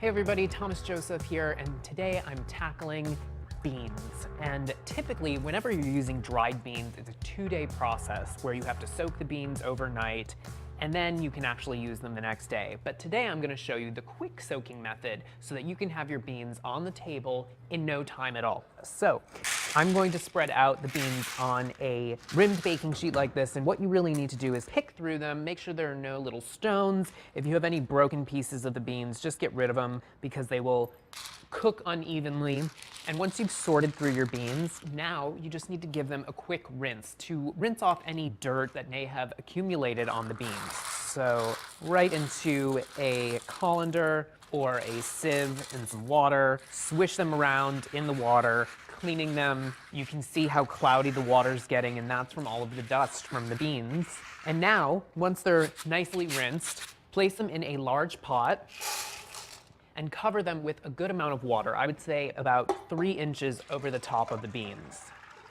Hey everybody, Thomas Joseph here, and today I'm tackling beans. And typically, whenever you're using dried beans, it's a 2-day process where you have to soak the beans overnight, and then you can actually use them the next day. But today I'm going to show you the quick soaking method so that you can have your beans on the table in no time at all. So I'm going to spread out the beans on a rimmed baking sheet like this, and what you really need to do is pick through them, make sure there are no little stones. If you have any broken pieces of the beans, just get rid of them because they will cook unevenly. And once you've sorted through your beans, now you just need to give them a quick rinse to rinse off any dirt that may have accumulated on the beans. So right into a colander or a sieve and some water, swish them around in the water, cleaning them. You can see how cloudy the water's getting, and that's from all of the dust from the beans. And now, once they're nicely rinsed, place them in a large pot and cover them with a good amount of water. I would say about 3 inches over the top of the beans.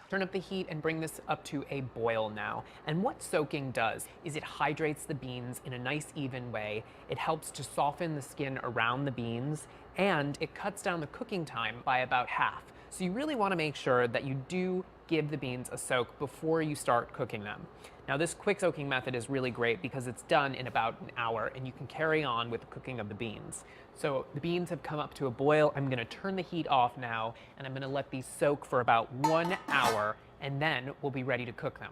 Turn up the heat and bring this up to a boil now. And what soaking does is it hydrates the beans in a nice even way. It helps to soften the skin around the beans, and it cuts down the cooking time by about half. So you really want to make sure that you do give the beans a soak before you start cooking them. Now this quick soaking method is really great because it's done in about an hour and you can carry on with the cooking of the beans. So the beans have come up to a boil. I'm going to turn the heat off now and I'm going to let these soak for about 1 hour, and then we'll be ready to cook them.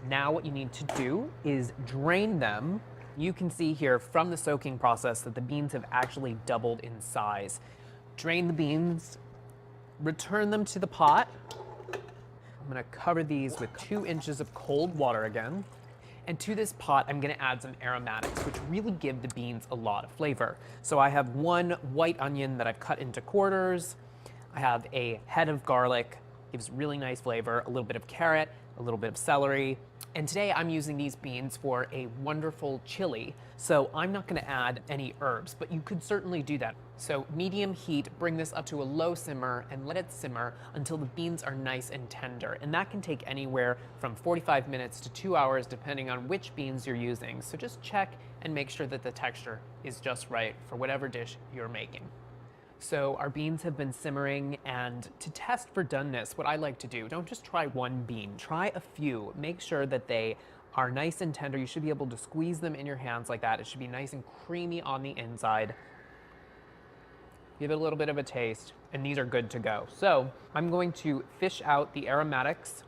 Now what you need to do is drain them. You can see here from the soaking process that the beans have actually doubled in size. Drain the beans, return them to the pot. I'm going to cover these with 2 inches of cold water again. And to this pot, I'm going to add some aromatics, which really give the beans a lot of flavor. So I have 1 white onion that I've cut into quarters. I have a head of garlic, gives really nice flavor, a little bit of carrot, a little bit of celery. And today I'm using these beans for a wonderful chili. So I'm not going to add any herbs, but you could certainly do that. So medium heat, bring this up to a low simmer and let it simmer until the beans are nice and tender. And that can take anywhere from 45 minutes to 2 hours depending on which beans you're using. So just check and make sure that the texture is just right for whatever dish you're making. So our beans have been simmering, and to test for doneness, what I like to do, don't just try 1 bean, try a few. Make sure that they are nice and tender. You should be able to squeeze them in your hands like that. It should be nice and creamy on the inside. Give it a little bit of a taste, and these are good to go. So I'm going to fish out the aromatics,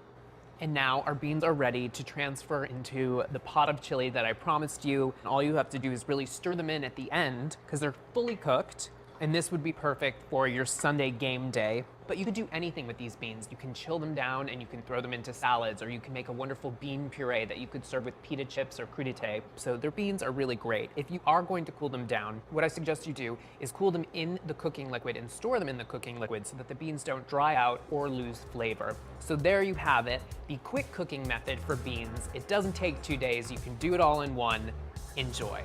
and now our beans are ready to transfer into the pot of chili that I promised you. All you have to do is really stir them in at the end because they're fully cooked. And this would be perfect for your Sunday game day. But you could do anything with these beans. You can chill them down and you can throw them into salads, or you can make a wonderful bean puree that you could serve with pita chips or crudité. So their beans are really great. If you are going to cool them down, what I suggest you do is cool them in the cooking liquid and store them in the cooking liquid so that the beans don't dry out or lose flavor. So there you have it, the quick cooking method for beans. It doesn't take 2 days. You can do it all in one. Enjoy.